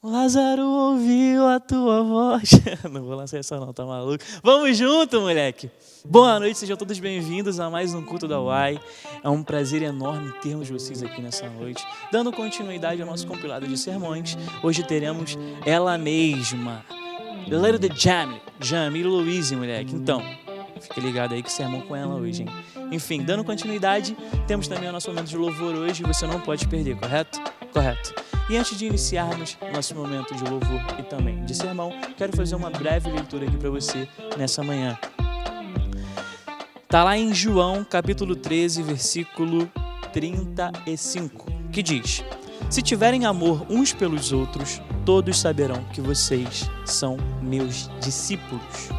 Lázaro ouviu a tua voz. Não vou lançar essa não, tá maluco? Vamos junto, moleque! Boa noite, sejam todos bem-vindos a mais um culto da UAI. É um prazer enorme termos vocês aqui nessa noite. Dando continuidade ao nosso compilado de sermões, hoje teremos ela mesma, Little the Jamie Louise, moleque. Então, fique ligado aí que sermão com ela hoje, hein? Enfim, dando continuidade, temos também o nosso momento de louvor hoje, você não pode perder, correto? Correto. E antes de iniciarmos nosso momento de louvor e também de sermão, quero fazer uma breve leitura aqui para você nessa manhã. Está lá em João, capítulo 13, versículo 35, que diz: Se tiverem amor uns pelos outros, todos saberão que vocês são meus discípulos.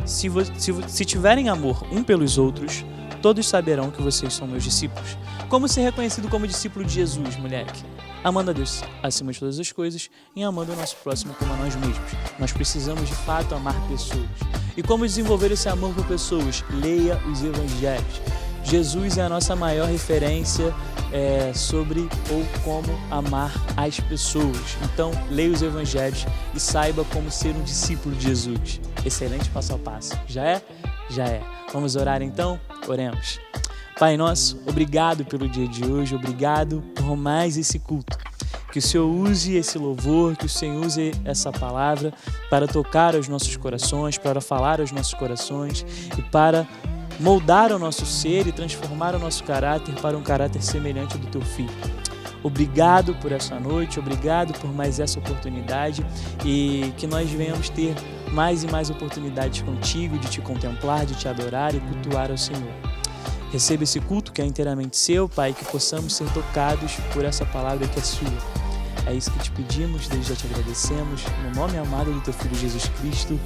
Se tiverem amor um pelos outros, todos saberão que vocês são meus discípulos. Como ser reconhecido como discípulo de Jesus, moleque? Amando a Deus acima de todas as coisas e amando o nosso próximo como a nós mesmos. Nós precisamos de fato amar pessoas. E como desenvolver esse amor por pessoas? Leia os evangelhos. Jesus é a nossa maior referência sobre ou como amar as pessoas. Então, leia os evangelhos e saiba como ser um discípulo de Jesus. Excelente passo a passo. Já é? Já é. Vamos orar então? Oremos. Pai nosso, obrigado pelo dia de hoje, obrigado por mais esse culto. Que o Senhor use esse louvor, que o Senhor use essa palavra para tocar aos nossos corações, para falar aos nossos corações e para moldar o nosso ser e transformar o nosso caráter para um caráter semelhante ao do Teu Filho. Obrigado por essa noite, obrigado por mais essa oportunidade e que nós venhamos ter mais e mais oportunidades contigo, de Te contemplar, de Te adorar e cultuar ao Senhor. Receba esse culto que é inteiramente seu, Pai, que possamos ser tocados por essa palavra que é sua. É isso que te pedimos, desde já te agradecemos, no nome amado do Teu Filho Jesus Cristo.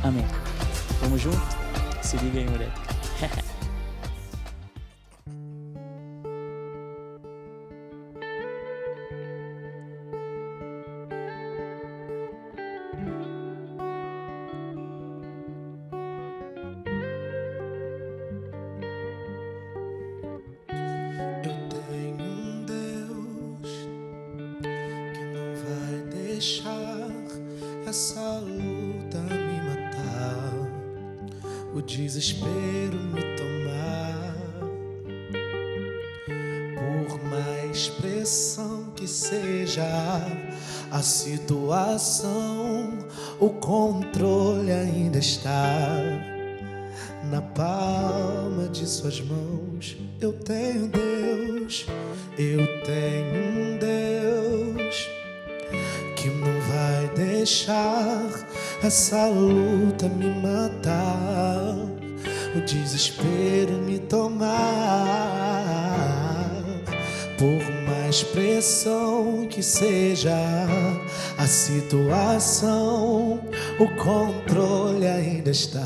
Amém. Vamos junto? Se liga aí, moleque. Essa luta me matar, o desespero me tomar. Por mais pressão que seja a situação, o controle ainda está na palma de suas mãos. Eu tenho Deus, eu tenho um Deus que não vai deixar essa luta me matar, o desespero me tomar. Por mais pressão que seja a situação, o controle ainda está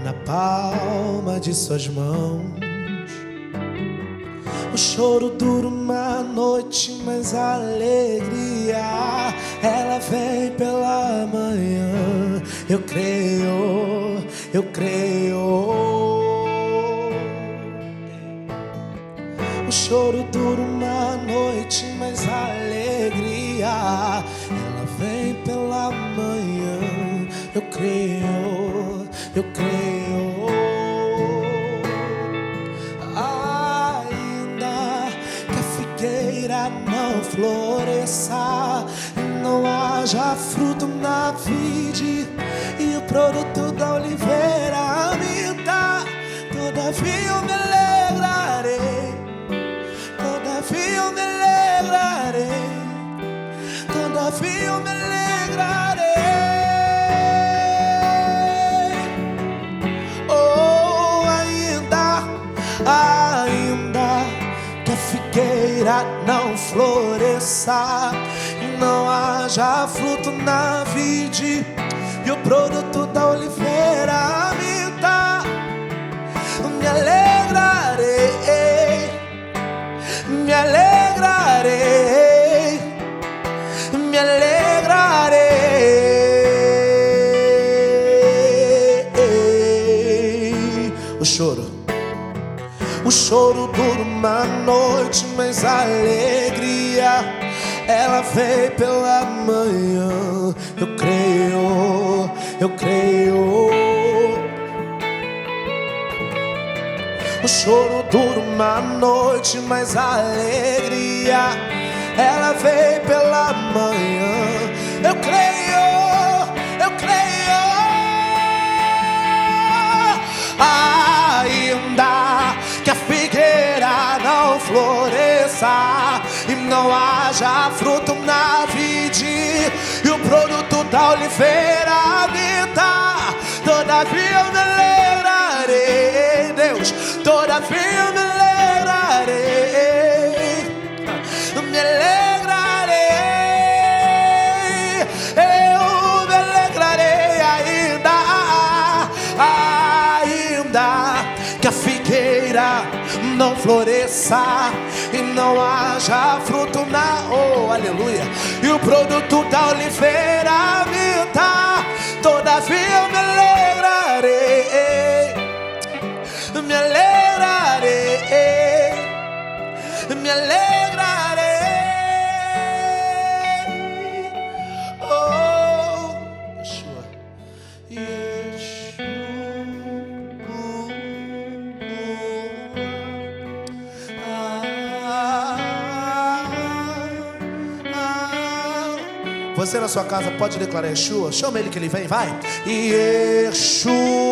na palma de suas mãos. O choro dura uma noite, mas a alegria ela vem pela manhã. Eu creio, eu creio. O choro dura uma noite, mas a alegria ela vem pela manhã. Eu creio, eu creio. Não floresça, não haja fruto na vide e o produto da oliveira minta. Todavia eu me alegrarei, todavia eu me alegrarei, todavia eu me alegrarei. Oh, ainda que a figueira não floresça, não haja fruto na vide e o produto da oliveira minta, me alegrarei, me alegrarei, me alegrarei. O choro dura uma noite, mas a alegria ela veio pela manhã. Eu creio, eu creio. O choro dura uma noite, mas a alegria, ela veio pela manhã. Eu creio, eu creio. Ainda que a figueira não floresça e não haja fruto na vide, e o produto da oliveira minta, todavia eu me alegrarei, Deus, todavia eu me alegrarei, me alegrarei, eu me alegrarei ainda que a figueira não floresça e não haja fruto na, oh, aleluia, e o produto da oliveira minta, todavia eu me alegrarei, me alegrarei, me alegrarei, oh, Yeshua, Você na sua casa pode declarar Yeshua. Chama ele que ele vem, vai. Yeshua.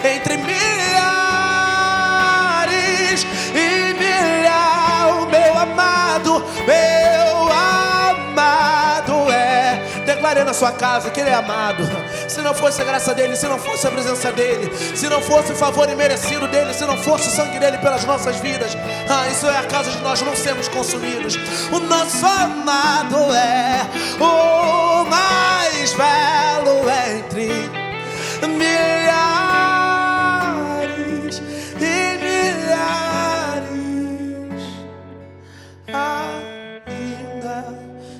Entre milhares e milhares, o meu amado é. Declarei na sua casa que ele é amado. Se não fosse a graça dele, se não fosse a presença dele, se não fosse o favor imerecido dele, se não fosse o sangue dele pelas nossas vidas, isso é a causa de nós não sermos consumidos. O nosso amado é o mais belo entre milhares e milhares. Ainda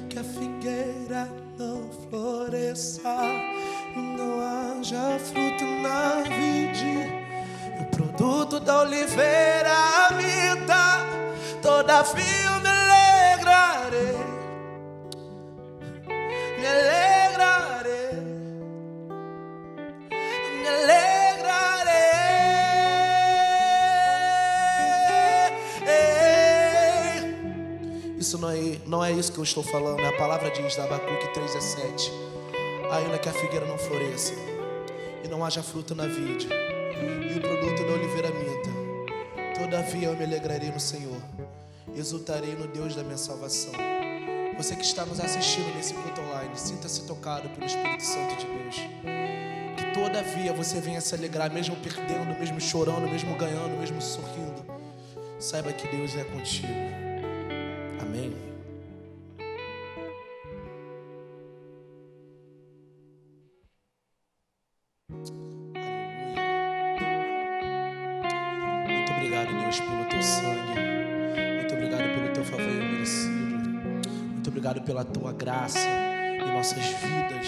que a figueira não floresça e não haja fruto na vide, e o produto da oliveira minta, todavia eu me alegrarei, me alegrarei, me alegrarei. Isso não é isso que eu estou falando. A palavra diz, da Abacuque 3:7, ainda que a figueira não floresça e não haja fruto na vide, e o produto da oliveira minta, todavia eu me alegrarei no Senhor, exultarei no Deus da minha salvação. Você que está nos assistindo nesse culto online, sinta-se tocado pelo Espírito Santo de Deus. Que todavia você venha se alegrar, mesmo perdendo, mesmo chorando, mesmo ganhando, mesmo sorrindo. Saiba que Deus é contigo. Amém. Muito obrigado, Deus, pelo teu sangue. Muito obrigado pelo teu favor imerecido. Muito obrigado pela tua graça em nossas vidas.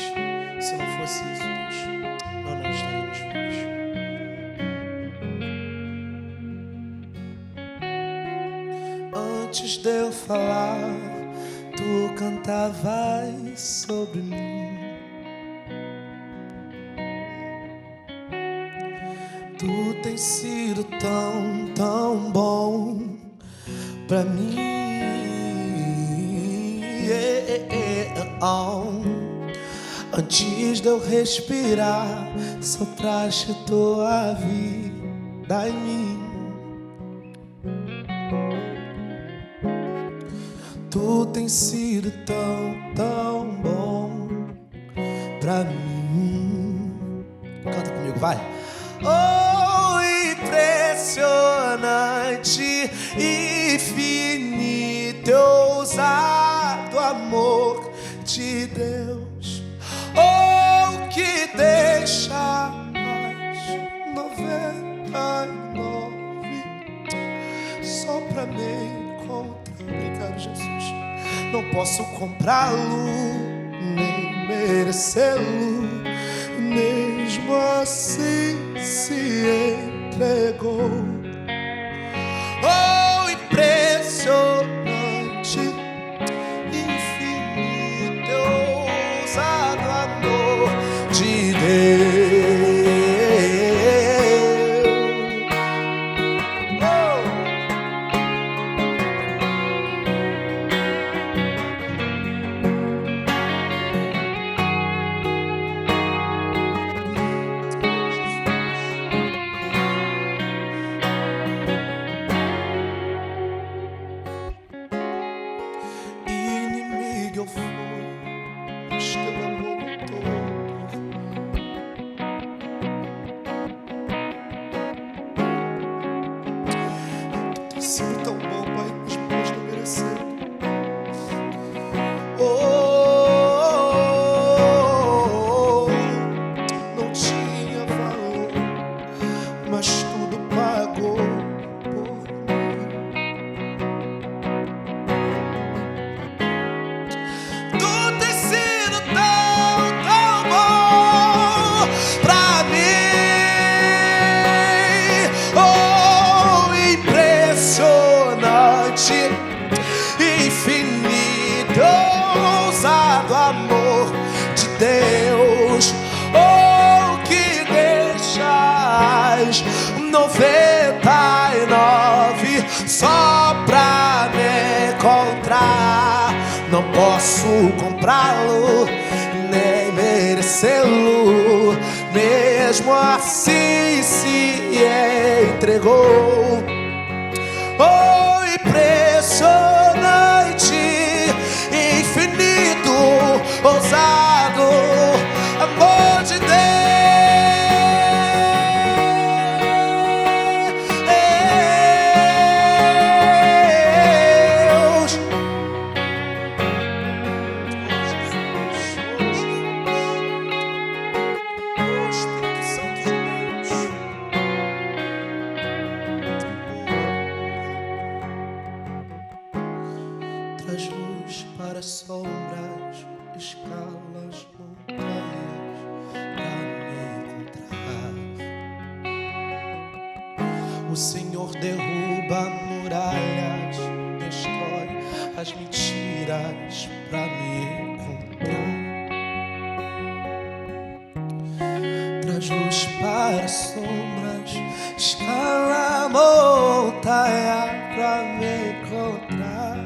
Se não fosse isso, Deus, nós não estaríamos vivos. Antes de eu falar, tu cantavas sobre mim. Tu tens sido tão, tão bom pra mim. Antes de eu respirar, sopraste tua vida em mim. Tu tens sido tão bom pra mim. Canta comigo, vai. Oh, impressionante, infinito e ousado amor de Deus. Oh, que deixa mais 99 só pra me encontrar. Obrigado, Jesus. Não posso comprá-lo, nem merecê-lo. Mesmo assim se entregou. Oh, impressionante, infinito e ousado amor de Deus. Inimigo eu fui, mas teu amor lutou. Tu tem sido tão bom, Pai, mas nós não merecemos. Oh, não tinha valor, mas tudo pagou por mim. Tu tens sido tão bom pra mim. Oh, impressionante, infinito, ousado amor de Deus. Oh, que deixas 99 só pra me encontrar. Não posso comprá-lo, nem merecê-lo. Mesmo assim se entregou. Oh, impressionante, infinito, ousado amor de Deus. Oh, Espírito Santo de Deus. Traz luz para as sombras, escala as montanhas pra me encontrar. O Senhor derruba muralhas, destrói as mentiras pra me encontrar. Traz luz para as sombras, escala a montanha pra me encontrar.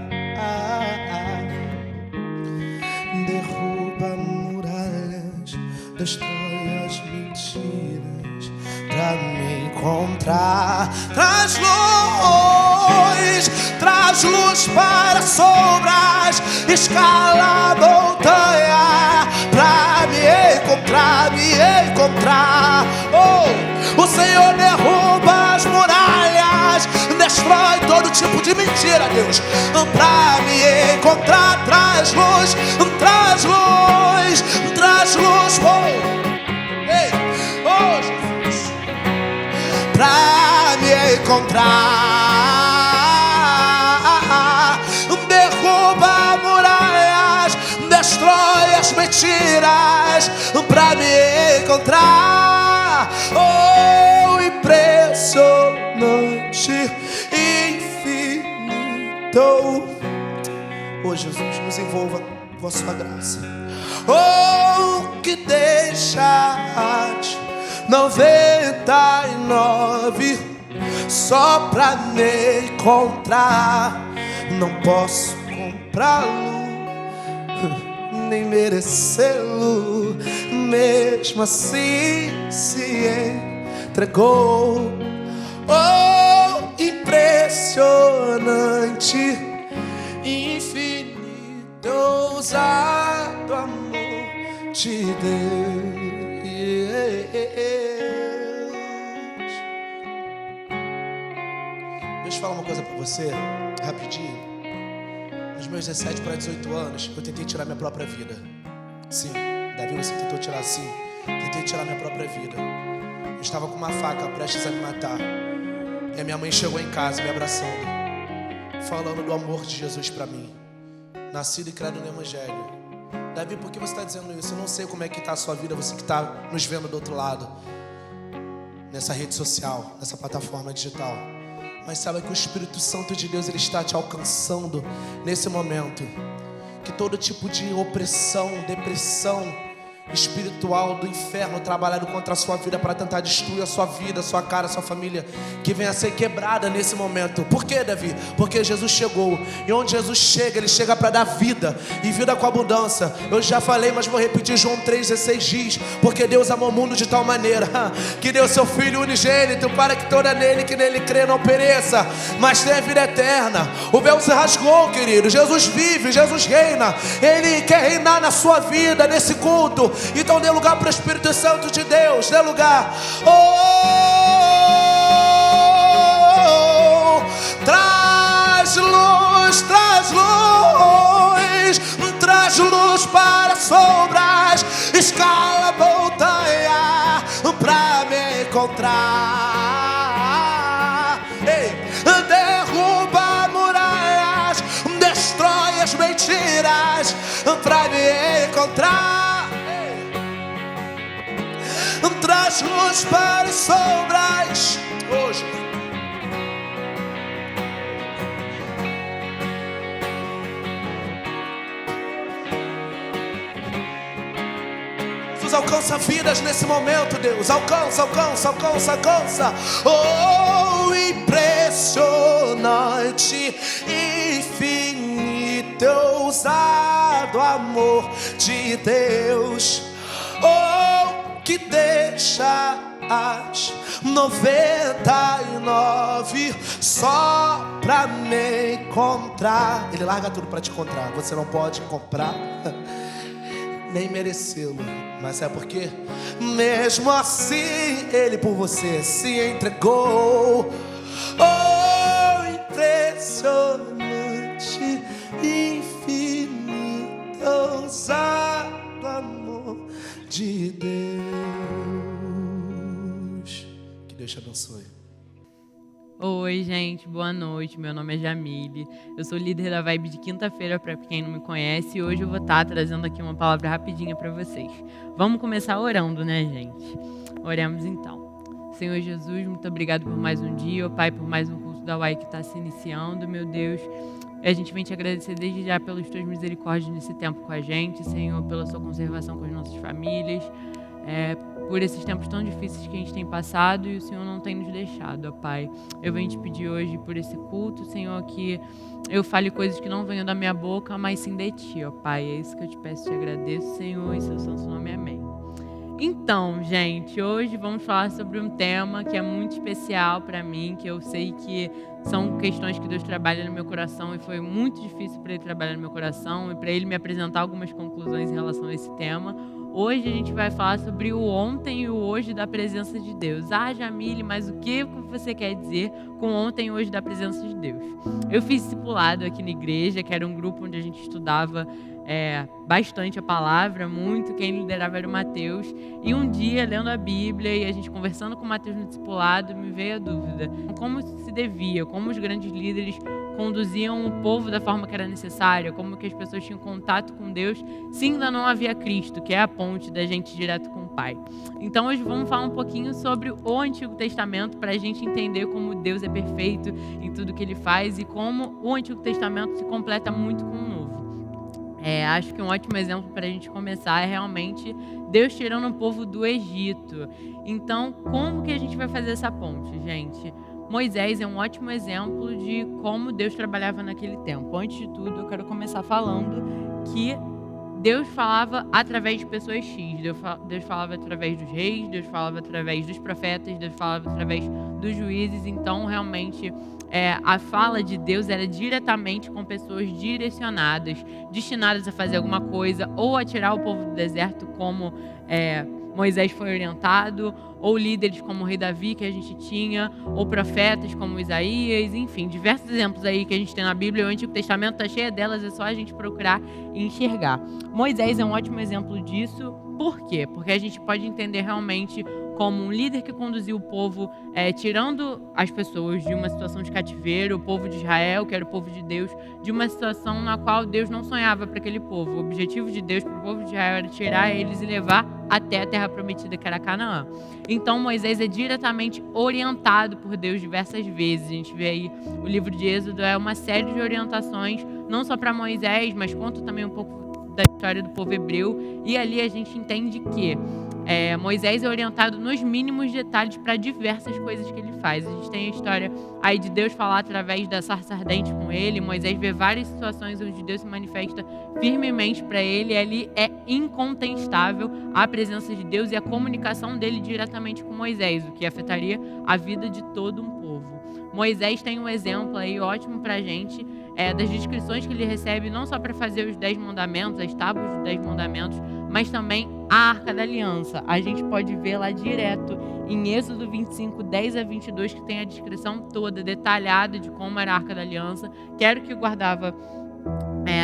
Derruba muralhas, destrói as mentiras pra me encontrar. Traz luz para as sombras, escala a montanha pra me encontrar. Oh, o Senhor derruba as muralhas, destrói todo tipo de mentira, Deus, pra me encontrar. Traz luz, oh, ei, oh, Jesus, pra me encontrar. Derruba muralhas, destrói as mentiras pra me encontrar. Oh, impressionante, infinito. Oh, Jesus, nos envolva com a sua graça. Oh, que deixas 99 só pra me encontrar. Não posso comprá-lo, nem merecê-lo, mesmo assim se entregou. Oh, impressionante, infinito, ousado amor de Deus. Deixa eu falar uma coisa pra você, rapidinho. Nos meus 17 para 18 anos, eu tentei tirar minha própria vida. Sim, Davi, você tentou tirar, sim. Tentei tirar minha própria vida. Eu estava com uma faca prestes a me matar. E a minha mãe chegou em casa me abraçando, falando do amor de Jesus para mim. Nascido e criado no Evangelho. Davi, por que você está dizendo isso? Eu não sei como é que está a sua vida, você que está nos vendo do outro lado, nessa rede social, nessa plataforma digital. Mas saiba que o Espírito Santo de Deus, ele está te alcançando nesse momento. Que todo tipo de opressão, depressão espiritual do inferno trabalhado contra a sua vida para tentar destruir a sua vida, a sua cara, a sua família, que venha a ser quebrada nesse momento. Por quê, Davi? Porque Jesus chegou. E onde Jesus chega, ele chega para dar vida, e vida com abundância. Eu já falei, mas vou repetir. João 3,16 diz: porque Deus amou o mundo de tal maneira que deu seu Filho unigênito, para que toda nele que nele crê não pereça, mas tenha vida eterna. O véu se rasgou, querido. Jesus vive, Jesus reina. Ele quer reinar na sua vida, nesse culto. Então dê lugar para o Espírito Santo de Deus. Dê lugar. Oh, traz luz, traz luz, traz luz para sombras, escala a montanha para me encontrar. Ei, derruba muralhas, destrói as mentiras para me encontrar. Traz luz para as sombras hoje. Jesus alcança vidas nesse momento, Deus. Alcança, alcança, alcança, alcança. Oh, impressionante, infinito, ousado amor de Deus. Oh, que deixa as 99 só pra me encontrar. Ele larga tudo pra te encontrar. Você não pode comprar nem merecê-lo. Mas sabe por quê? Mesmo assim, ele por você se entregou. Oh, impressionante, infinito, ousado amor de Deus. Que Deus te abençoe. Oi, gente, boa noite. Meu nome é Jamile. Eu sou líder da Vibe de quinta-feira, para quem não me conhece. E hoje eu vou estar trazendo aqui uma palavra rapidinha para vocês. Vamos começar orando, né, gente? Oremos então. Senhor Jesus, muito obrigado por mais um dia, ó Pai, por mais um culto da UAI que está se iniciando, meu Deus. A gente vem te agradecer desde já pelas tuas misericórdias nesse tempo com a gente, Senhor, pela sua conservação com as nossas famílias, por esses tempos tão difíceis que a gente tem passado e o Senhor não tem nos deixado, ó Pai. Eu venho te pedir hoje por esse culto, Senhor, que eu fale coisas que não venham da minha boca, mas sim de Ti, ó Pai. É isso que eu te peço e te agradeço, Senhor, em seu santo nome, amém. Então, gente, hoje vamos falar sobre um tema que é muito especial para mim, que eu sei que são questões que Deus trabalha no meu coração e foi muito difícil para Ele trabalhar no meu coração e para Ele me apresentar algumas conclusões em relação a esse tema. Hoje a gente vai falar sobre o ontem e o hoje da presença de Deus. Ah, Jamile, mas o que você quer dizer com ontem e hoje da presença de Deus? Eu fiz discipulado aqui na igreja, que era um grupo onde a gente estudava bastante a palavra, muito. Quem liderava era o Mateus. E um dia, lendo a Bíblia e a gente conversando com o Mateus no discipulado, me veio a dúvida. Como se devia, como os grandes líderes conduziam o povo da forma que era necessária, como que as pessoas tinham contato com Deus, se ainda não havia Cristo, que é a ponte da gente direto com o Pai. Então hoje vamos falar um pouquinho sobre o Antigo Testamento, para a gente entender como Deus é perfeito em tudo que Ele faz e como o Antigo Testamento se completa muito com o Novo. Acho que um ótimo exemplo para a gente começar é realmente Deus tirando o povo do Egito. Então, como que a gente vai fazer essa ponte, gente? Moisés é um ótimo exemplo de como Deus trabalhava naquele tempo. Antes de tudo, eu quero começar falando que Deus falava através de pessoas X, Deus falava através dos reis, Deus falava através dos profetas, Deus falava através dos juízes. Então, realmente, a fala de Deus era diretamente com pessoas direcionadas, destinadas a fazer alguma coisa, ou a tirar o povo do deserto, como Moisés foi orientado, ou líderes como o rei Davi, que a gente tinha, ou profetas como Isaías, enfim, diversos exemplos aí que a gente tem na Bíblia. O Antigo Testamento está cheio delas, é só a gente procurar e enxergar. Moisés é um ótimo exemplo disso. Por quê? Porque a gente pode entender realmente como um líder que conduziu o povo, tirando as pessoas de uma situação de cativeiro, o povo de Israel, que era o povo de Deus, de uma situação na qual Deus não sonhava para aquele povo. O objetivo de Deus para o povo de Israel era tirar eles e levar até a terra prometida, que era Canaã. Então, Moisés é diretamente orientado por Deus diversas vezes. A gente vê aí o livro de Êxodo, é uma série de orientações, não só para Moisés, mas conta também um pouco da história do povo hebreu. E ali a gente entende que Moisés é orientado nos mínimos detalhes para diversas coisas que ele faz. A gente tem a história aí de Deus falar através da sarça ardente com ele. Moisés vê várias situações onde Deus se manifesta firmemente para ele. Ali é incontestável a presença de Deus e a comunicação dele diretamente com Moisés, o que afetaria a vida de todo um povo. Moisés tem um exemplo aí ótimo para a gente, das descrições que ele recebe, não só para fazer os 10 mandamentos, as tábuas dos 10 mandamentos, mas também a Arca da Aliança. A gente pode ver lá direto em Êxodo 25, 10 a 22, que tem a descrição toda detalhada de como era a Arca da Aliança, que era o que guardava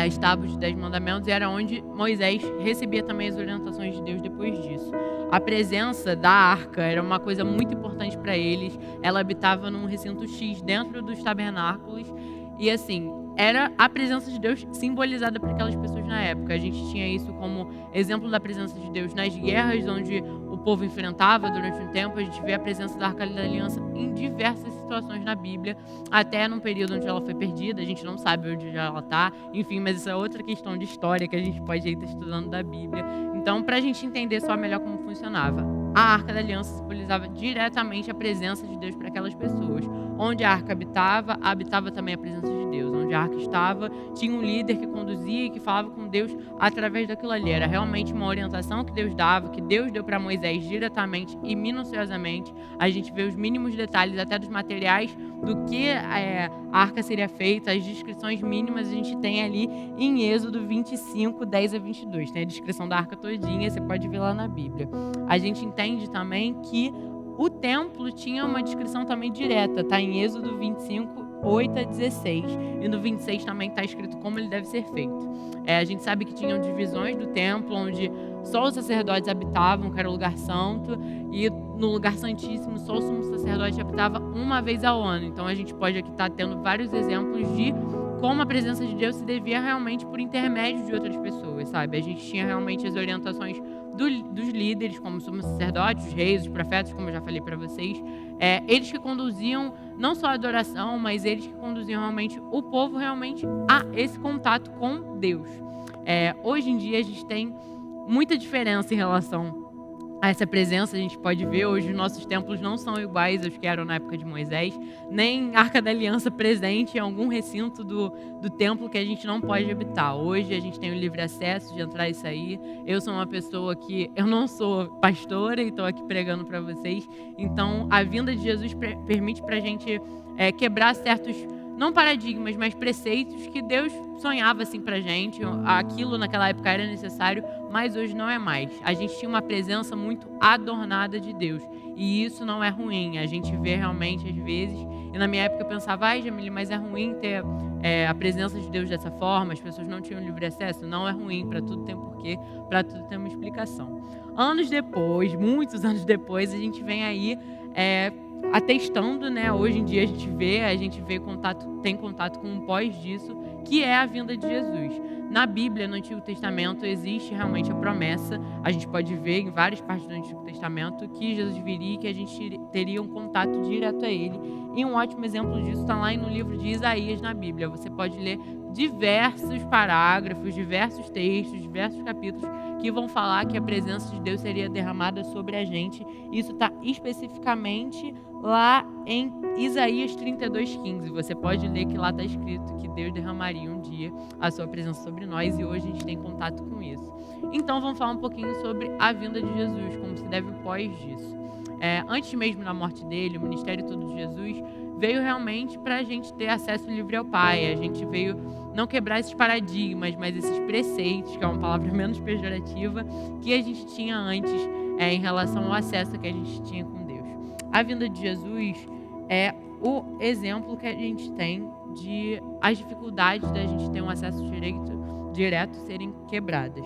as tábuas dos 10 mandamentos, e era onde Moisés recebia também as orientações de Deus depois disso. A presença da arca era uma coisa muito importante para eles. Ela habitava num recinto X dentro dos tabernáculos, e assim, era a presença de Deus simbolizada para aquelas pessoas na época. A gente tinha isso como exemplo da presença de Deus nas guerras, onde o povo enfrentava durante um tempo. A gente vê a presença da Arca da Aliança em diversas situações na Bíblia, até num período onde ela foi perdida. A gente não sabe onde ela está, enfim, mas isso é outra questão de história que a gente pode estar estudando da Bíblia. Então, para a gente entender só melhor como funcionava, a Arca da Aliança simbolizava diretamente a presença de Deus para aquelas pessoas. Onde a arca habitava também a presença de Deus. Onde a arca estava, tinha um líder que conduzia e que falava com Deus através daquilo ali. Era realmente uma orientação que Deus dava, que Deus deu para Moisés diretamente e minuciosamente. A gente vê os mínimos detalhes até dos materiais do que a arca seria feita, as descrições mínimas a gente tem ali em Êxodo 25, 10 a 22. Tem a descrição da arca todinha, você pode ver lá na Bíblia. A gente entende também que o templo tinha uma descrição também direta, tá? Em Êxodo 25, 8 a 16. E no 26 também está escrito como ele deve ser feito. A gente sabe que tinham divisões do templo, onde só os sacerdotes habitavam, que era o lugar santo, e no lugar santíssimo só o sumo sacerdote habitava uma vez ao ano. Então a gente pode aqui estar tendo vários exemplos de como a presença de Deus se devia realmente por intermédio de outras pessoas, sabe? A gente tinha realmente as orientações dos líderes, como os sumos sacerdotes, os reis, os profetas, como eu já falei para vocês. Eles que conduziam não só a adoração, mas eles que conduziam realmente o povo realmente a esse contato com Deus. Hoje em dia a gente tem muita diferença em relação a essa presença. A gente pode ver hoje os nossos templos não são iguais aos que eram na época de Moisés, nem Arca da Aliança presente em algum recinto do templo que a gente não pode habitar. Hoje a gente tem o livre acesso de entrar e sair. Eu sou uma pessoa que, eu não sou pastora e estou aqui pregando para vocês, então a vinda de Jesus permite para a gente quebrar certos, não paradigmas, mas preceitos que Deus sonhava assim pra gente. Aquilo naquela época era necessário, mas hoje não é mais. A gente tinha uma presença muito adornada de Deus, e isso não é ruim. A gente vê realmente às vezes, e na minha época eu pensava, ai Jamile, mas é ruim ter a presença de Deus dessa forma, as pessoas não tinham livre acesso. Não é ruim, para tudo tem um porquê, para tudo tem uma explicação. Anos depois, muitos anos depois, a gente vem aí atestando, né? Hoje em dia a gente vê tem contato com um pós disso, que é a vinda de Jesus. Na Bíblia, no Antigo Testamento, existe realmente a promessa, a gente pode ver em várias partes do Antigo Testamento, que Jesus viria e que a gente teria um contato direto a ele. E um ótimo exemplo disso está lá no livro de Isaías na Bíblia. Você pode ler diversos parágrafos, diversos textos, diversos capítulos que vão falar que a presença de Deus seria derramada sobre a gente. Isso está especificamente lá em Isaías 32:15. Você pode ler que lá está escrito que Deus derramaria um dia a sua presença sobre nós, e hoje a gente tem contato com isso. Então vamos falar um pouquinho sobre a vinda de Jesus, como se deve pós disso. Antes mesmo da morte dele, o ministério todo de Jesus veio realmente para a gente ter acesso livre ao Pai. A gente veio não quebrar esses paradigmas, mas esses preceitos, que é uma palavra menos pejorativa, que a gente tinha antes em relação ao acesso que a gente tinha com Deus. A vinda de Jesus é o exemplo que a gente tem de as dificuldades da gente ter um acesso direto serem quebradas.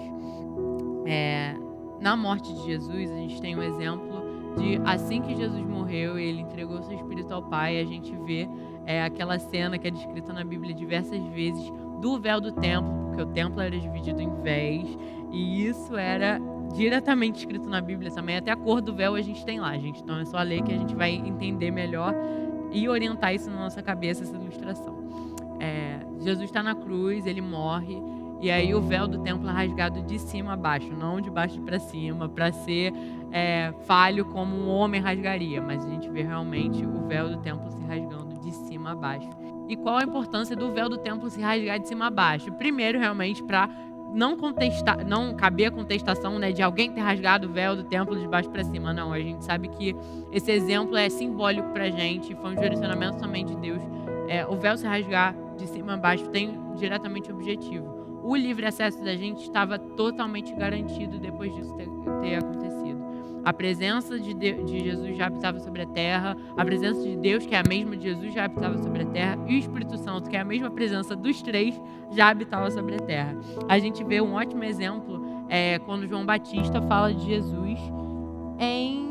Na morte de Jesus, a gente tem um exemplo de assim que Jesus morreu e ele entregou seu espírito ao Pai, a gente vê aquela cena que é descrita na Bíblia diversas vezes do véu do templo, porque o templo era dividido em véus, e isso era diretamente escrito na Bíblia também. Até a cor do véu a gente tem lá, gente. Então é só ler que a gente vai entender melhor e orientar isso na nossa cabeça, essa ilustração. Jesus está na cruz, ele morre, e aí o véu do templo é rasgado de cima a baixo, não de baixo para cima, para ser falho como um homem rasgaria, mas a gente vê realmente o véu do templo se rasgando de cima a baixo. E qual a importância do véu do templo se rasgar de cima a baixo? Primeiro, realmente, para não caber a contestação, né, de alguém ter rasgado o véu do templo de baixo para cima. Não, a gente sabe que esse exemplo é simbólico para a gente, foi um direcionamento também de Deus. O véu se rasgar de cima a baixo tem diretamente o objetivo. O livre acesso da gente estava totalmente garantido depois disso ter acontecido. A presença de Jesus já habitava sobre a terra, a presença de Deus, que é a mesma de Jesus, já habitava sobre a terra, e o Espírito Santo, que é a mesma presença dos três, já habitava sobre a terra. A gente vê um ótimo exemplo quando João Batista fala de Jesus em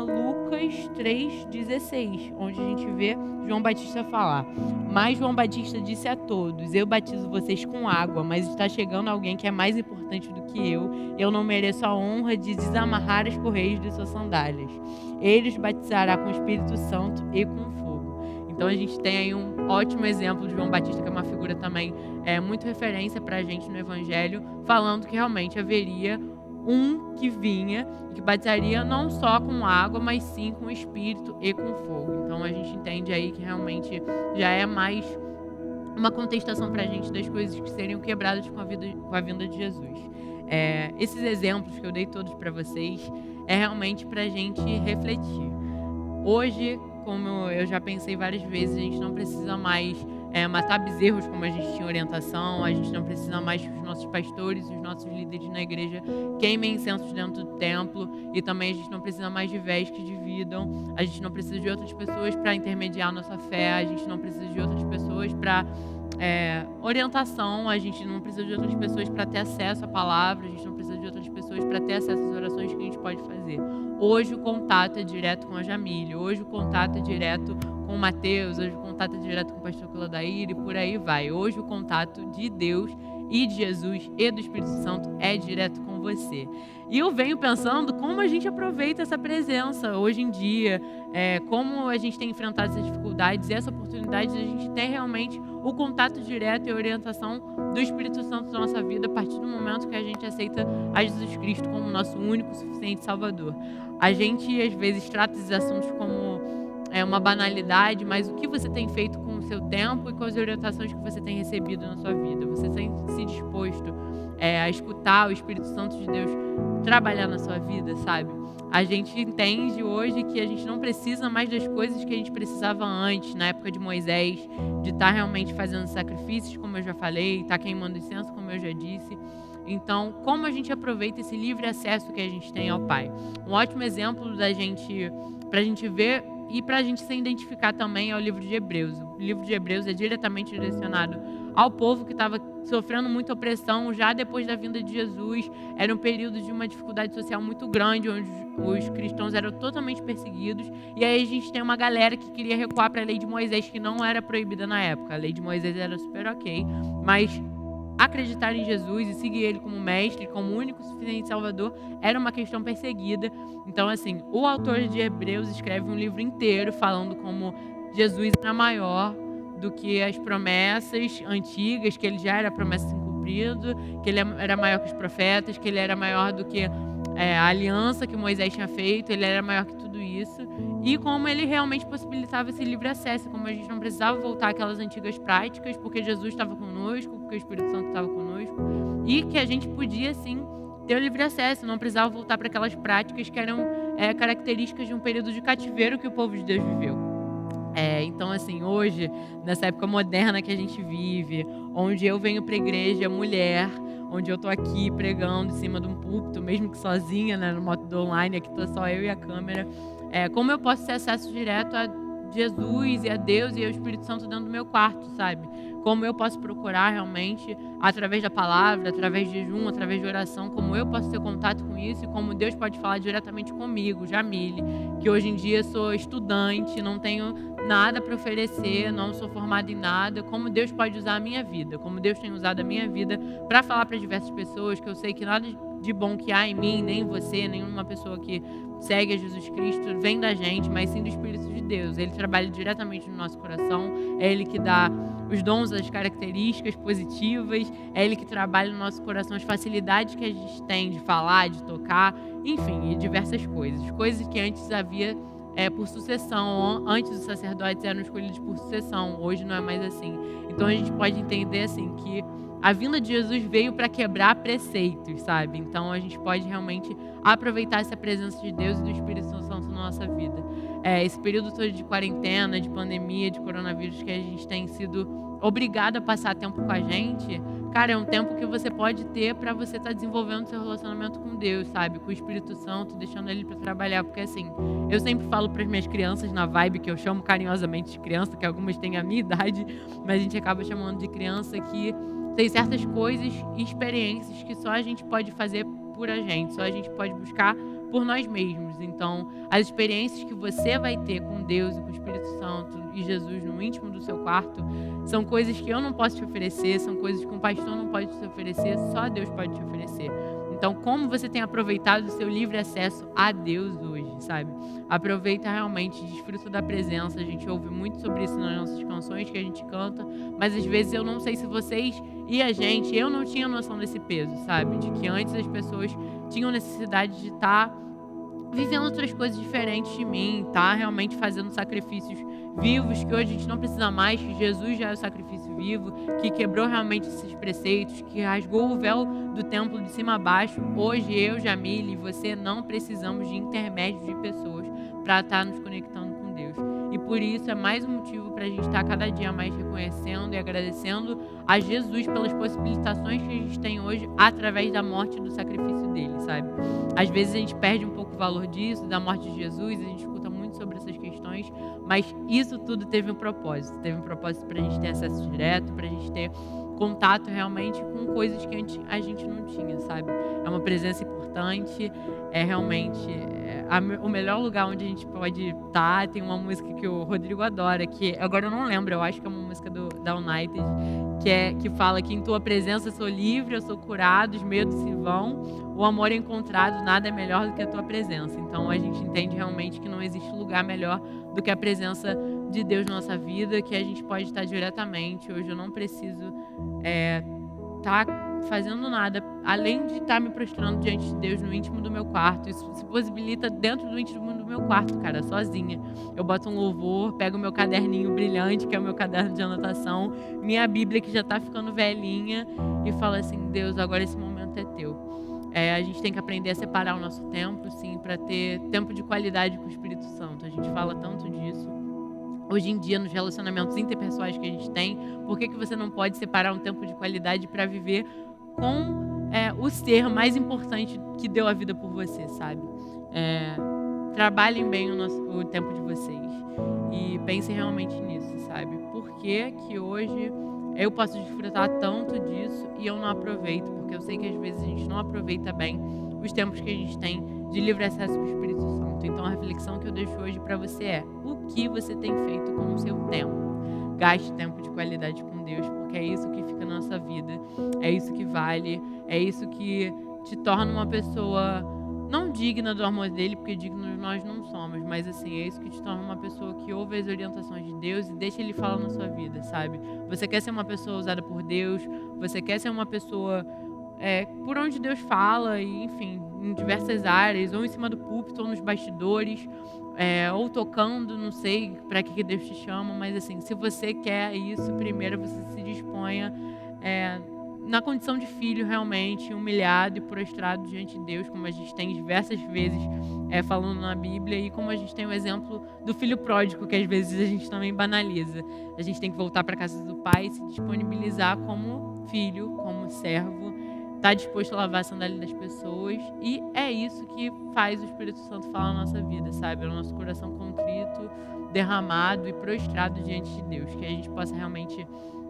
Lucas 3,16, onde a gente vê João Batista falar: mas João Batista disse a todos: eu batizo vocês com água, mas está chegando alguém que é mais importante do que eu não mereço a honra de desamarrar as correias de suas sandálias. Ele os batizará com o Espírito Santo e com fogo. Então a gente tem aí um ótimo exemplo de João Batista, que é uma figura também muito referência para a gente no Evangelho, falando que realmente haveria um que vinha e que batizaria não só com água, mas sim com espírito e com fogo. Então a gente entende aí que realmente já é mais uma contestação para a gente das coisas que seriam quebradas com a vinda de Jesus. Esses exemplos que eu dei todos para vocês é realmente para a gente refletir. Hoje, como eu já pensei várias vezes, a gente não precisa mais matar bezerros como a gente tinha orientação, a gente não precisa mais que os nossos pastores, os nossos líderes na igreja queimem incensos dentro do templo, e também a gente não precisa mais de véus que dividam, a gente não precisa de outras pessoas para intermediar a nossa fé, a gente não precisa de outras pessoas para orientação, a gente não precisa de outras pessoas para ter acesso à palavra, a gente não precisa de outras pessoas para ter acesso às orações que a gente pode fazer. Hoje o contato é direto com a Jamília, hoje o contato é direto com o Mateus, hoje o contato é direto com o pastor Clodair e por aí vai. Hoje o contato de Deus e de Jesus e do Espírito Santo é direto com você. E eu venho pensando como a gente aproveita essa presença hoje em dia, como a gente tem enfrentado essas dificuldades e essa oportunidade de a gente ter realmente o contato direto e a orientação do Espírito Santo na nossa vida a partir do momento que a gente aceita a Jesus Cristo como nosso único, suficiente Salvador. A gente às vezes trata esses assuntos como uma banalidade, mas o que você tem feito com o seu tempo e com as orientações que você tem recebido na sua vida? Você tem se disposto a escutar o Espírito Santo de Deus trabalhar na sua vida, sabe? A gente entende hoje que a gente não precisa mais das coisas que a gente precisava antes, na época de Moisés, de estar realmente fazendo sacrifícios, como eu já falei, estar queimando incenso, como eu já disse. Então, como a gente aproveita esse livre acesso que a gente tem ao Pai? Um ótimo exemplo pra gente ver e para a gente se identificar também é o livro de Hebreus. O livro de Hebreus é diretamente direcionado ao povo que estava sofrendo muita opressão já depois da vinda de Jesus. Era um período de uma dificuldade social muito grande, onde os cristãos eram totalmente perseguidos. E aí a gente tem uma galera que queria recuar para a lei de Moisés, que não era proibida na época. A lei de Moisés era super ok, mas acreditar em Jesus e seguir ele como mestre, como único suficiente Salvador, era uma questão perseguida. Então, assim, o autor de Hebreus escreve um livro inteiro falando como Jesus era maior do que as promessas antigas, que ele já era promessa cumprida, que ele era maior que os profetas, que ele era maior do que a aliança que Moisés tinha feito, ele era maior que tudo isso, e como ele realmente possibilitava esse livre acesso, como a gente não precisava voltar àquelas antigas práticas, porque Jesus estava conosco, porque o Espírito Santo estava conosco, e que a gente podia, sim, ter o livre acesso, não precisava voltar para aquelas práticas que eram características de um período de cativeiro que o povo de Deus viveu. Então, assim, hoje, nessa época moderna que a gente vive, onde eu venho para a igreja mulher, onde eu tô aqui pregando em cima de um púlpito, mesmo que sozinha, né, no modo online, aqui tô só eu e a câmera, como eu posso ter acesso direto a Jesus e a Deus e ao Espírito Santo dentro do meu quarto, sabe? Como eu posso procurar realmente, através da palavra, através de jejum, através de oração, como eu posso ter contato com isso e como Deus pode falar diretamente comigo, Jamile, que hoje em dia sou estudante, não tenho nada para oferecer, não sou formada em nada, como Deus pode usar a minha vida, como Deus tem usado a minha vida para falar para diversas pessoas, que eu sei que nada de bom que há em mim, nem em você, nenhuma pessoa que segue a Jesus Cristo vem da gente, mas sim do Espírito de Deus. Ele trabalha diretamente no nosso coração, é Ele que dá os dons, as características positivas, é Ele que trabalha no nosso coração as facilidades que a gente tem de falar, de tocar, enfim, e diversas coisas. Coisas que antes havia por sucessão, antes os sacerdotes eram escolhidos por sucessão, hoje não é mais assim. Então a gente pode entender assim que a vinda de Jesus veio para quebrar preceitos, sabe? Então a gente pode realmente aproveitar essa presença de Deus e do Espírito Santo na nossa vida. Esse período todo de quarentena, de pandemia, de coronavírus que a gente tem sido obrigado a passar tempo com a gente, cara, é um tempo que você pode ter para você estar desenvolvendo seu relacionamento com Deus, sabe? Com o Espírito Santo, deixando Ele para trabalhar. Porque assim, eu sempre falo para as minhas crianças na vibe, que eu chamo carinhosamente de criança, que algumas têm a minha idade, mas a gente acaba chamando de criança, que tem certas coisas e experiências que só a gente pode fazer por a gente, só a gente pode buscar por nós mesmos. Então, as experiências que você vai ter com Deus e com o Espírito Santo e Jesus no íntimo do seu quarto são coisas que eu não posso te oferecer, são coisas que um pastor não pode te oferecer, só Deus pode te oferecer. Então, como você tem aproveitado o seu livre acesso a Deus hoje, sabe? Aproveita realmente, desfruta da presença. A gente ouve muito sobre isso nas nossas canções que a gente canta, mas às vezes eu não sei se vocês e a gente, eu não tinha noção desse peso, sabe? De que antes as pessoas tinham necessidade de estar vivendo outras coisas diferentes de mim, tá? Realmente fazendo sacrifícios vivos, que hoje a gente não precisa mais, que Jesus já é o sacrifício vivo, que quebrou realmente esses preceitos, que rasgou o véu do templo de cima a baixo. Hoje eu, Jamile, e você não precisamos de intermédios de pessoas para estar nos conectando com Deus. E por isso é mais um motivo para a gente estar cada dia mais reconhecendo e agradecendo a Jesus pelas possibilitações que a gente tem hoje através da morte e do sacrifício dele, sabe? Às vezes a gente perde um pouco o valor disso, da morte de Jesus, a gente escuta muito sobre essas questões, mas isso tudo teve um propósito para a gente ter acesso direto, para a gente ter contato realmente com coisas que a gente não tinha, sabe? É uma presença importante, é realmente o melhor lugar onde a gente pode estar. Tem uma música que o Rodrigo adora, que agora eu não lembro, eu acho que é uma música da United, que fala que em tua presença eu sou livre, eu sou curado, os medos se vão, o amor é encontrado, nada é melhor do que a tua presença. Então a gente entende realmente que não existe lugar melhor do que a presença de Deus na nossa vida, que a gente pode estar diretamente. Hoje eu não preciso estar fazendo nada, além de estar me prostrando diante de Deus no íntimo do meu quarto. Isso se possibilita dentro do íntimo do meu quarto, cara, sozinha. Eu boto um louvor, pego o meu caderninho brilhante, que é o meu caderno de anotação, minha Bíblia que já está ficando velhinha, e falo assim: Deus, agora esse momento é teu. A gente tem que aprender a separar o nosso tempo, sim, para ter tempo de qualidade com o Espírito Santo. A gente fala tanto disso hoje em dia nos relacionamentos interpessoais que a gente tem. Por que você não pode separar um tempo de qualidade para viver com o ser mais importante que deu a vida por você, sabe? Trabalhem bem o tempo de vocês e pensem realmente nisso, sabe? Por que hoje eu posso desfrutar tanto disso e eu não aproveito? Porque eu sei que às vezes a gente não aproveita bem os tempos que a gente tem de livre acesso com o Espírito Santo. Então a reflexão que eu deixo hoje para você é: o que você tem feito com o seu tempo? Gaste tempo de qualidade com Deus, porque é isso que fica na nossa vida, é isso que vale, é isso que te torna uma pessoa não digna do amor dele, porque dignos nós não somos, mas assim, é isso que te torna uma pessoa que ouve as orientações de Deus e deixa ele falar na sua vida, sabe? Você quer ser uma pessoa usada por Deus, você quer ser uma pessoa por onde Deus fala, e enfim, em diversas áreas, ou em cima do púlpito, ou nos bastidores, ou tocando, não sei para que Deus te chama, mas assim, se você quer isso, primeiro você se disponha na condição de filho, realmente humilhado e prostrado diante de Deus, como a gente tem diversas vezes falando na Bíblia, e como a gente tem o exemplo do filho pródigo, que às vezes a gente também banaliza. A gente tem que voltar para a casa do pai e se disponibilizar como filho, como servo, tá disposto a lavar a sandália das pessoas, e é isso que faz o Espírito Santo falar na nossa vida, sabe? É o nosso coração contrito, derramado e prostrado diante de Deus, que a gente possa realmente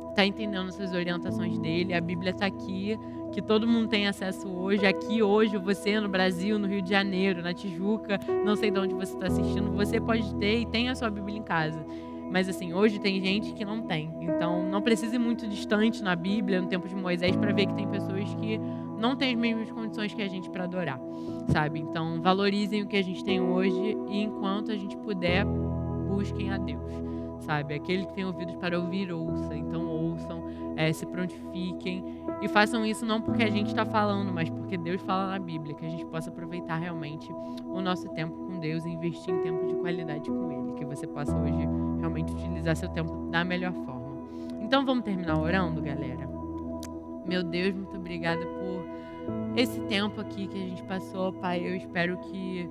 estar entendendo essas orientações dele. A Bíblia está aqui, que todo mundo tem acesso hoje. Aqui hoje, você no Brasil, no Rio de Janeiro, na Tijuca, não sei de onde você está assistindo, você pode ter e tem a sua Bíblia em casa. Mas assim, hoje tem gente que não tem. Então não precisa ir muito distante na Bíblia, no tempo de Moisés, para ver que tem pessoas que não têm as mesmas condições que a gente para adorar, sabe? Então valorizem o que a gente tem hoje e enquanto a gente puder, busquem a Deus, sabe? Aquele que tem ouvidos para ouvir, ouça. Então ouçam, se prontifiquem e façam isso não porque a gente está falando, mas porque Deus fala na Bíblia, que a gente possa aproveitar realmente o nosso tempo com Deus e investir em tempo de qualidade com Ele, que você possa hoje realmente utilizar seu tempo da melhor forma. Então vamos terminar orando, galera? Meu Deus, muito obrigada por esse tempo aqui que a gente passou, Pai. Eu espero que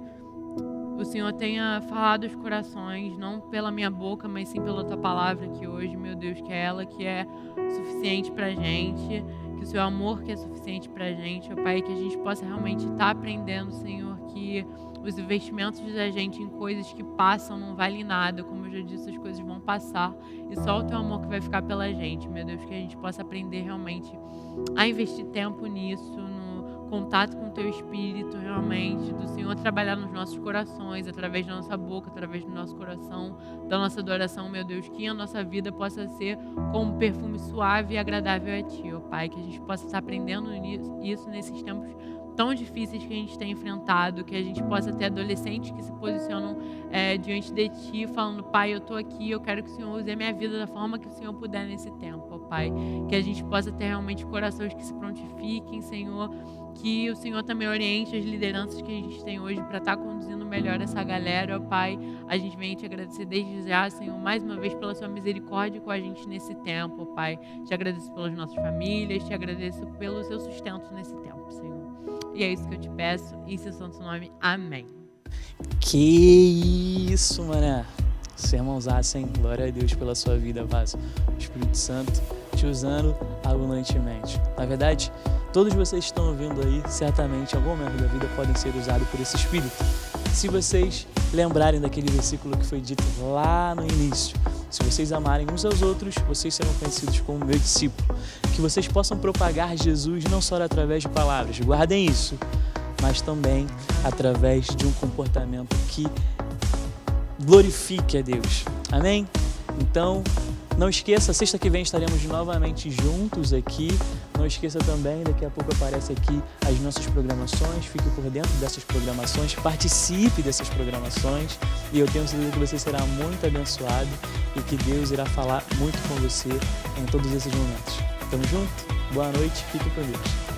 o Senhor tenha falado os corações, não pela minha boca, mas sim pela Tua palavra aqui hoje, meu Deus, que é ela que é suficiente pra gente, que o Seu amor que é suficiente pra gente, ó Pai, que a gente possa realmente estar aprendendo, Senhor, que os investimentos da gente em coisas que passam não valem nada, como eu já disse, as coisas vão passar e só o Teu amor que vai ficar pela gente, meu Deus, que a gente possa aprender realmente a investir tempo nisso, no contato com o Teu Espírito, realmente, do Senhor trabalhar nos nossos corações, através da nossa boca, através do nosso coração, da nossa adoração, meu Deus, que a nossa vida possa ser como um perfume suave e agradável a Ti, ó Pai, que a gente possa estar aprendendo isso nesses tempos tão difíceis que a gente tem enfrentado, que a gente possa ter adolescentes que se posicionam diante de Ti, falando, Pai, eu estou aqui, eu quero que o Senhor use a minha vida da forma que o Senhor puder nesse tempo, ó Pai, que a gente possa ter realmente corações que se prontifiquem, Senhor, que o Senhor também oriente as lideranças que a gente tem hoje para estar conduzindo melhor essa galera, ó Pai. A gente vem te agradecer desde já, Senhor, mais uma vez pela Sua misericórdia com a gente nesse tempo, ó Pai. Te agradeço pelas nossas famílias, te agradeço pelo Seu sustento nesse tempo, Senhor. E é isso que eu te peço, em Seu santo nome, amém. Que isso, mané. Sermãozaço, hein? Glória a Deus pela sua vida, Vaso. O Espírito Santo te usando abundantemente. Na verdade, todos vocês que estão ouvindo aí, certamente, em algum momento da vida, podem ser usados por esse Espírito. Se vocês lembrarem daquele versículo que foi dito lá no início, se vocês amarem uns aos outros, vocês serão conhecidos como meu discípulo. Que vocês possam propagar Jesus não só através de palavras, guardem isso, mas também através de um comportamento que glorifique a Deus. Amém? Então, não esqueça, sexta que vem estaremos novamente juntos aqui. Não esqueça também, daqui a pouco aparece aqui as nossas programações. Fique por dentro dessas programações, participe dessas programações. E eu tenho certeza que você será muito abençoado e que Deus irá falar muito com você em todos esses momentos. Tamo junto? Boa noite, fique com Deus.